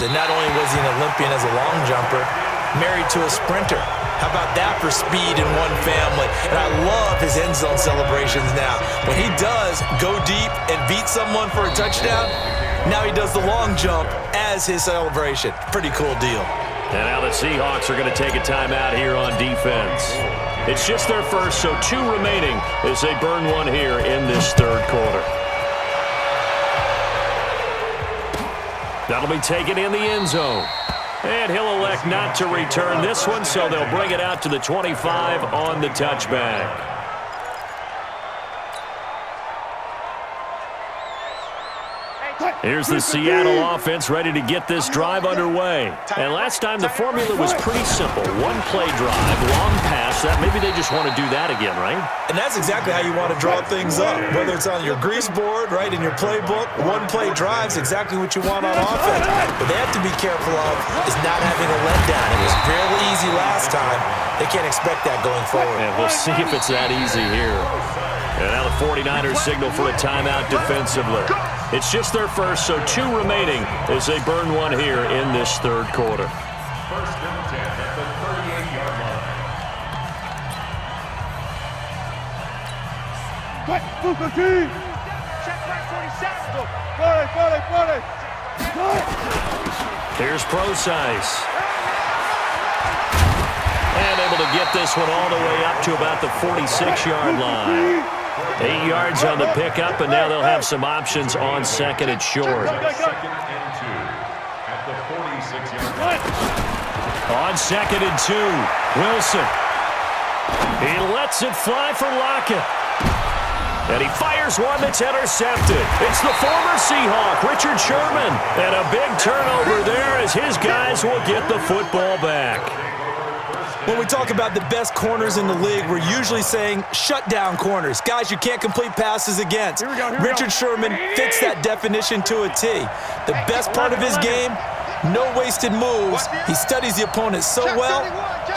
And not only was he an Olympian as a long jumper, married to a sprinter. How about that for speed in one family? And I love his end zone celebrations now. When he does go deep and beat someone for a touchdown, now he does the long jump as his celebration. Pretty cool deal. And now the Seahawks are going to take a timeout here on defense. It's just their first, so 2 remaining as they burn one here in this third quarter. That'll be taken in the end zone. And he'll elect not to return this one, so they'll bring it out to the 25 on the touchback. Here's the Seattle offense ready to get this drive underway. And last time the formula was pretty simple. One play drive, long pass. Maybe they just want to do that again, right? And that's exactly how you want to draw things up. Whether it's on your grease board, right, in your playbook, one play drive's exactly what you want on offense. What they have to be careful of is not having a letdown. It was fairly easy last time. They can't expect that going forward. And we'll see if it's that easy here. And now the 49ers signal for a timeout defensively. It's just their first, so 2 remaining as they burn one here in this third quarter. First and 10 at the 38-yard line. Check back 47. Here's Procise. And able to get this one all the way up to about the 46-yard line. 8 yards on the pickup, and now they'll have some options on second and short. Second and 2 at the 46-yard line. On second and 2, Wilson. He lets it fly for Lockett. And he fires one that's intercepted. It's the former Seahawk, Richard Sherman. And a big turnover there as his guys will get the football back. When we talk about the best corners in the league, we're usually saying shutdown corners. Guys you can't complete passes against. Richard Sherman fits that definition to a T. The best part of his game, no wasted moves. He studies the opponent so well,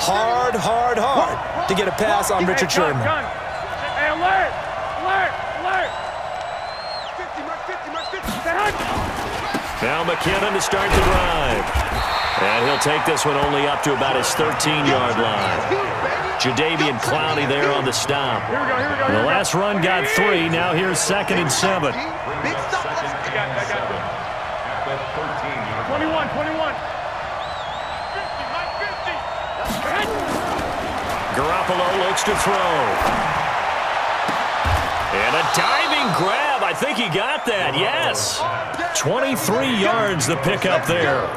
hard to get a pass on Richard Sherman. Hey, alert! 50. Now McKinnon to start the drive. And he'll take this one only up to about his 13-yard line. Jadeveon Clowney there on the stop. The last run got 3. Now here's second and 7. 21. Garoppolo looks to throw. And a diving grab. I think he got that, yes. 23 yards the pickup there.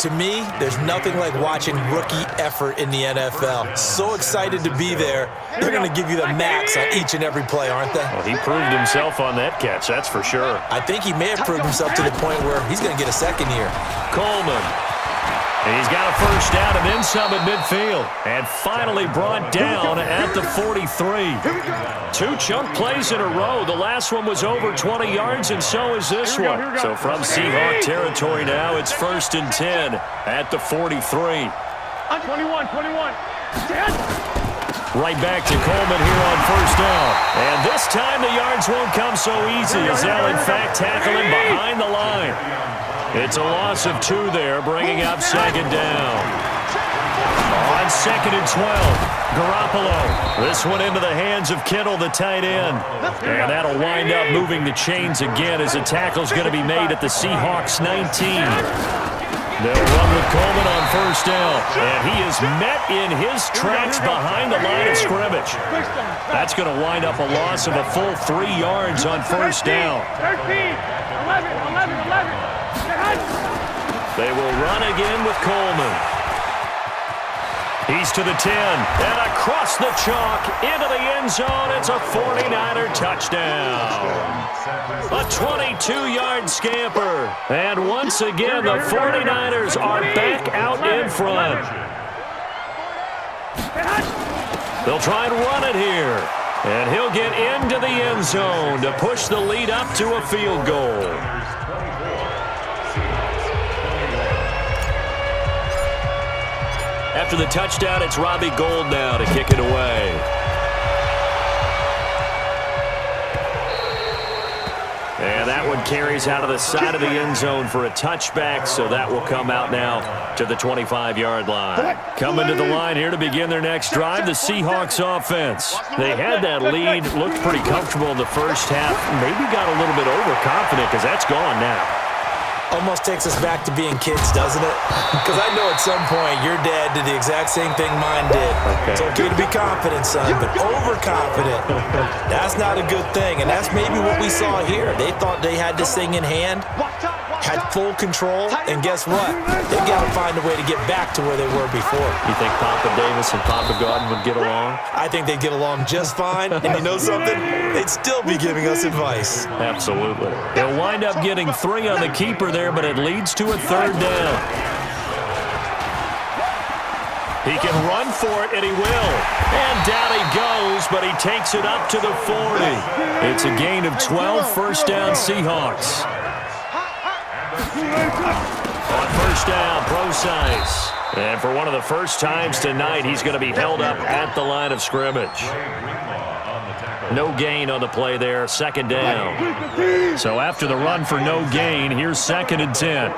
To me, there's nothing like watching rookie effort in the NFL. So excited to be there. They're going to give you the max on each and every play, aren't they? Well, he proved himself on that catch, that's for sure. I think he may have proved himself to the point where he's going to get a second here. Coleman. He's got a first down and then some at midfield. And finally brought down at the 43. 2 chunk plays in a row. The last one was over 20 yards, and so is this one. So from Seahawk territory now, it's first and 10 at the 43. 21. Right back to Coleman here on first down. And this time the yards won't come so easy as they'll in fact tackle him behind the line. It's a loss of 2 there, bringing up second down. On second and 12, Garoppolo. This one into the hands of Kittle, the tight end. And that'll wind up moving the chains again as the tackle's going to be made at the Seahawks 19. They'll run with Coleman on first down. And he is met in his tracks behind the line of scrimmage. That's going to wind up a loss of a full 3 yards on first down. 13. 11. They will run again with Coleman. He's to the 10, and across the chalk into the end zone. It's a 49er touchdown. A 22-yard scamper. And once again, the 49ers are back out in front. They'll try and run it here. And he'll get into the end zone to push the lead up to a field goal. After the touchdown, it's Robbie Gould now to kick it away. And that one carries out of the side of the end zone for a touchback, so that will come out now to the 25-yard line. Coming to the line here to begin their next drive, the Seahawks offense. They had that lead, looked pretty comfortable in the first half, maybe got a little bit overconfident because that's gone now. Almost takes us back to being kids, doesn't it? Because I know at some point your dad did the exact same thing mine did. Okay. It's okay to be confident, son, but overconfident, that's not a good thing. And that's maybe what we saw here. They thought they had this thing in hand, had full control, and guess what? They've got to find a way to get back to where they were before. You think Papa Davis and Papa Gordon would get along? I think they'd get along just fine. And you know something? They'd still be giving us advice. Absolutely. They'll wind up getting 3 on the keeper there, but it leads to a 3rd down. He can run for it, and he will. And down he goes, but he takes it up to the 40. It's a gain of 12, first down Seahawks. On first down, Procise. And for one of the first times tonight, he's going to be held up at the line of scrimmage. No gain on the play there, 2nd down. So after the run for no gain, here's 2nd and 10.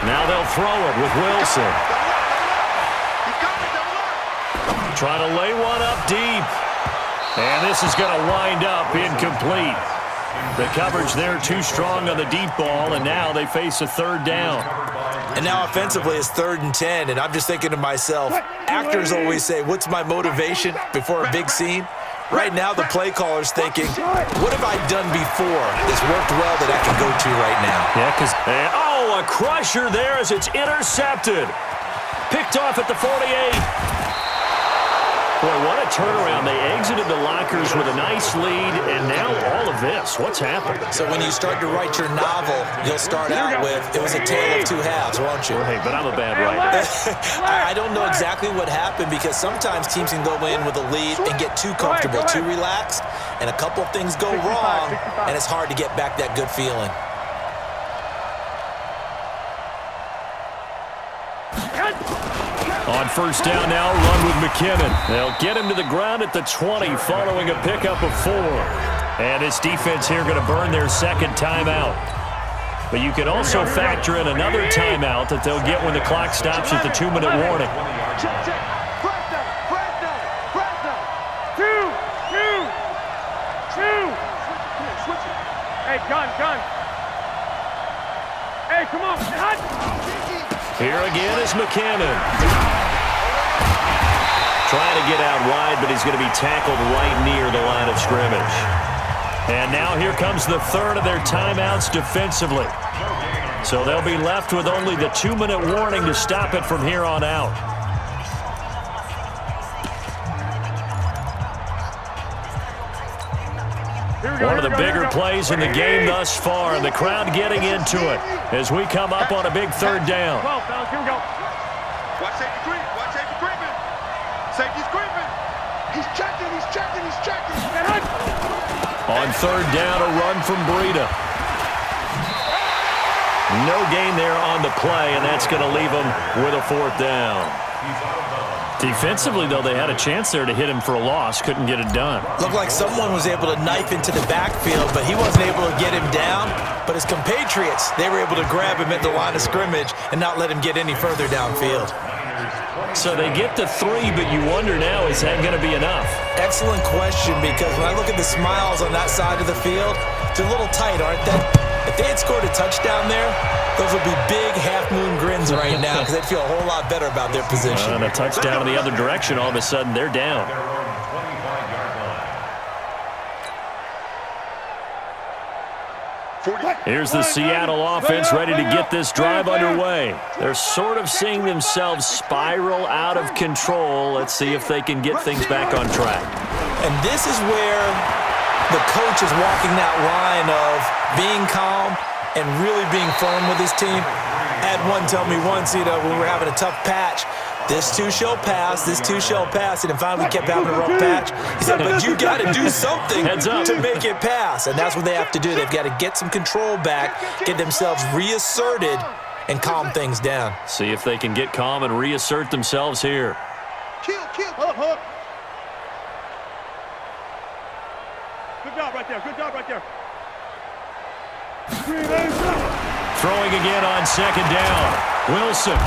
Now they'll throw it with Wilson. Trying to lay one up deep. And this is going to wind up incomplete. The coverage there too strong on the deep ball, and now they face a 3rd down. And now offensively it's 3rd and 10, and I'm just thinking to myself, actors always say, what's my motivation before a big scene? Right now the play caller's thinking, what have I done before that's worked well that I can go to right now? Yeah, because, a crusher there as it's intercepted. Picked off at the 48. Boy, what a turnaround. They exited the lockers with a nice lead, and now all of this. What's happened? So when you start to write your novel, you'll start out with, it was a tale of 2 halves, won't you? Hey, but I'm a bad writer. I don't know exactly what happened because sometimes teams can go in with a lead and get too comfortable, too relaxed, and a couple of things go wrong, and it's hard to get back that good feeling. On first down now, run with McKinnon. They'll get him to the ground at the 20 following a pickup of 4. And this defense here going to burn their 2nd timeout. But you can also factor in another timeout that they'll get when the clock stops at the 2-minute warning. Hey, gun. Hey, come on. Here again is McKinnon. Trying to get out wide, but he's going to be tackled right near the line of scrimmage. And now here comes the 3rd of their timeouts defensively. So they'll be left with only the 2-minute warning to stop it from here on out. One of the bigger plays in the game thus far, and the crowd getting into it as we come up on a big 3rd down. 12, fellas, here we go. Watch safety creep. Safety's creeping. He's checking. On 3rd down, a run from Breida. No gain there on the play, and that's going to leave him with a 4th down. Defensively, though, they had a chance there to hit him for a loss. Couldn't get it done. Looked like someone was able to knife into the backfield, but he wasn't able to get him down. But his compatriots, they were able to grab him at the line of scrimmage and not let him get any further downfield. So they get to 3, but you wonder now, is that going to be enough? Excellent question, because when I look at the smiles on that side of the field, they're a little tight, aren't they? If they had scored a touchdown there, those would be big half-moon grins right now because they'd feel a whole lot better about their position. And a touchdown in the other direction, all of a sudden they're down. Here's the Seattle offense ready to get this drive underway. They're sort of seeing themselves spiral out of control. Let's see if they can get things back on track. And this is where the coach is walking that line of being calm and really being firm with his team. I had one tell me once, when we were having a tough patch, this too shall pass, this too shall pass, and finally we kept having a rough patch. He said, but you got to do something to make it pass, and that's what they have to do. They've got to get some control back, get themselves reasserted, and calm things down. See if they can get calm and reassert themselves here. Kill. Hook. Good job, right there. Good job right there. Throwing again on second down. Wilson,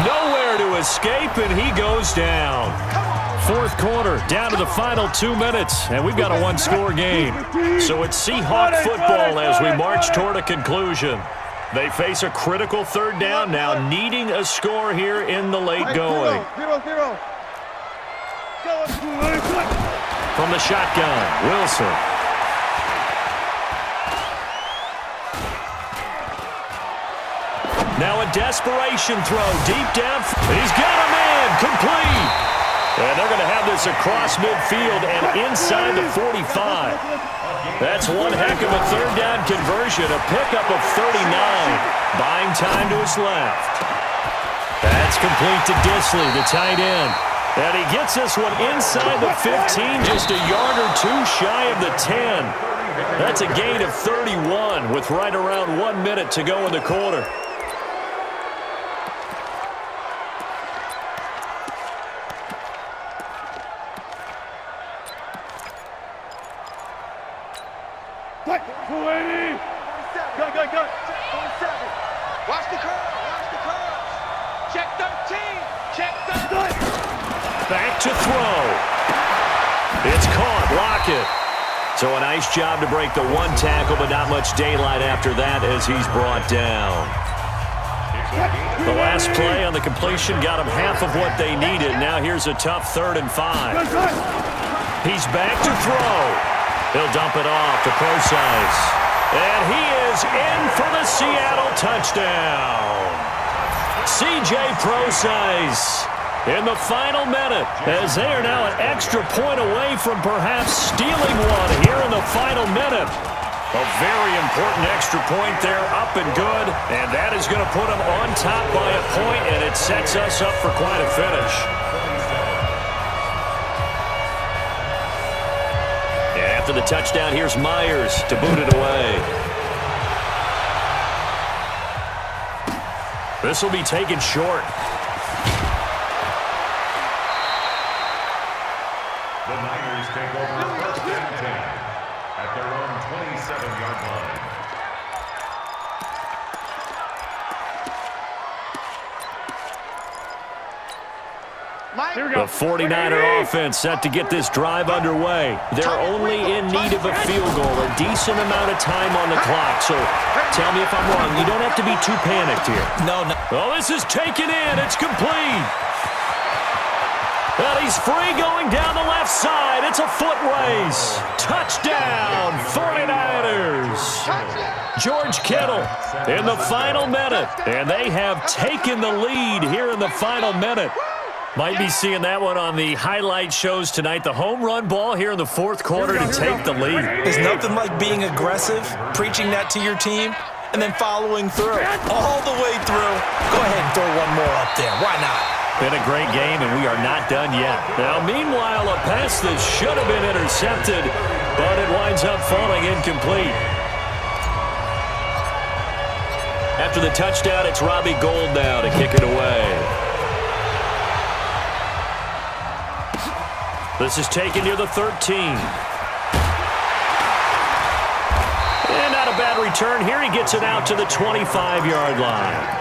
nowhere to escape, and he goes down. Fourth quarter, down to the final 2 minutes, and we've got a one-score game. So it's Seahawk football as we march toward a conclusion. They face a critical third down now, needing a score here in the late going. 0-0. From the shotgun, Wilson. Now a desperation throw deep down. He's got him in, complete. And they're going to have this across midfield and inside the 45. That's one heck of a third down conversion, a pickup of 39. Buying time to his left. That's complete to Disley, the tight end. And he gets this one inside the 15, just a yard or two shy of the 10. That's a gain of 31 with right around 1 minute to go in the quarter. Good. 27. Watch the curve. Check 13. Check 13. Back to throw. It's caught. Lockett. So a nice job to break the one tackle, but not much daylight after that as he's brought down. The last play on the completion got him half of what they needed. Now here's a tough 3rd and 5. He's back to throw. He'll dump it off to Procise. And he is in for the Seattle touchdown. C.J. Procise in the final minute, as they are now an extra point away from perhaps stealing one here in the final minute. A very important extra point there, up and good, and that is going to put them on top by a point, and it sets us up for quite a finish. After the touchdown, here's Myers to boot it away. This will be taken short. The Niners take over 1st and 10 at their own 27-yard line. The 49er offense set to get this drive underway. They're only in need of a field goal, a decent amount of time on the clock. So tell me if I'm wrong. You don't have to be too panicked here. No. Oh, this is taken in. It's complete. And he's free going down the left side. It's a foot race. Touchdown, 49ers. George Kittle in the final minute. And they have taken the lead here in the final minute. Might be seeing that one on the highlight shows tonight. The home run ball here in the fourth quarter to take the lead. There's nothing like being aggressive, preaching that to your team, and then following through. All the way through. Go ahead and throw one more up there. Why not? Been a great game, and we are not done yet. Now, meanwhile, a pass that should have been intercepted, but it winds up falling incomplete. After the touchdown, it's Robbie Gould now to kick it away. This is taken near the 13. And not a bad return here. He gets it out to the 25-yard line.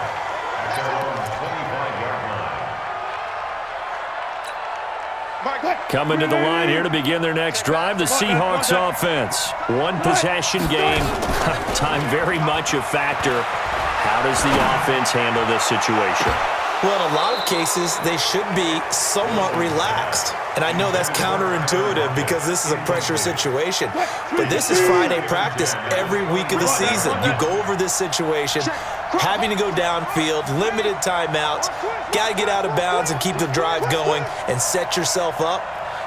Coming to the line here to begin their next drive, the Seahawks offense. One possession game. Time very much a factor. How does the offense handle this situation? Well, in a lot of cases, they should be somewhat relaxed. And I know that's counterintuitive because this is a pressure situation. But this is Friday practice every week of the season. You go over this situation, having to go downfield, limited timeouts, got to get out of bounds and keep the drive going and set yourself up.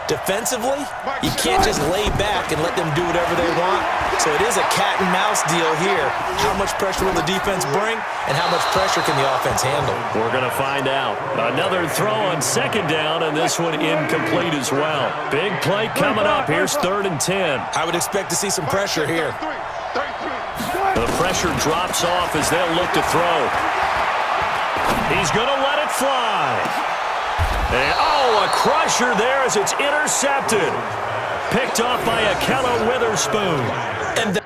Defensively, you can't just lay back and let them do whatever they want. So it is a cat and mouse deal here. How much pressure will the defense bring, and how much pressure can the offense handle? We're going to find out. Another throw on second down, and this one incomplete as well. Big play coming up. Here's 3rd and 10. I would expect to see some pressure here. The pressure drops off as they'll look to throw. He's going to let it fly. And, a crusher there as it's intercepted. picked off by Akella Witherspoon. And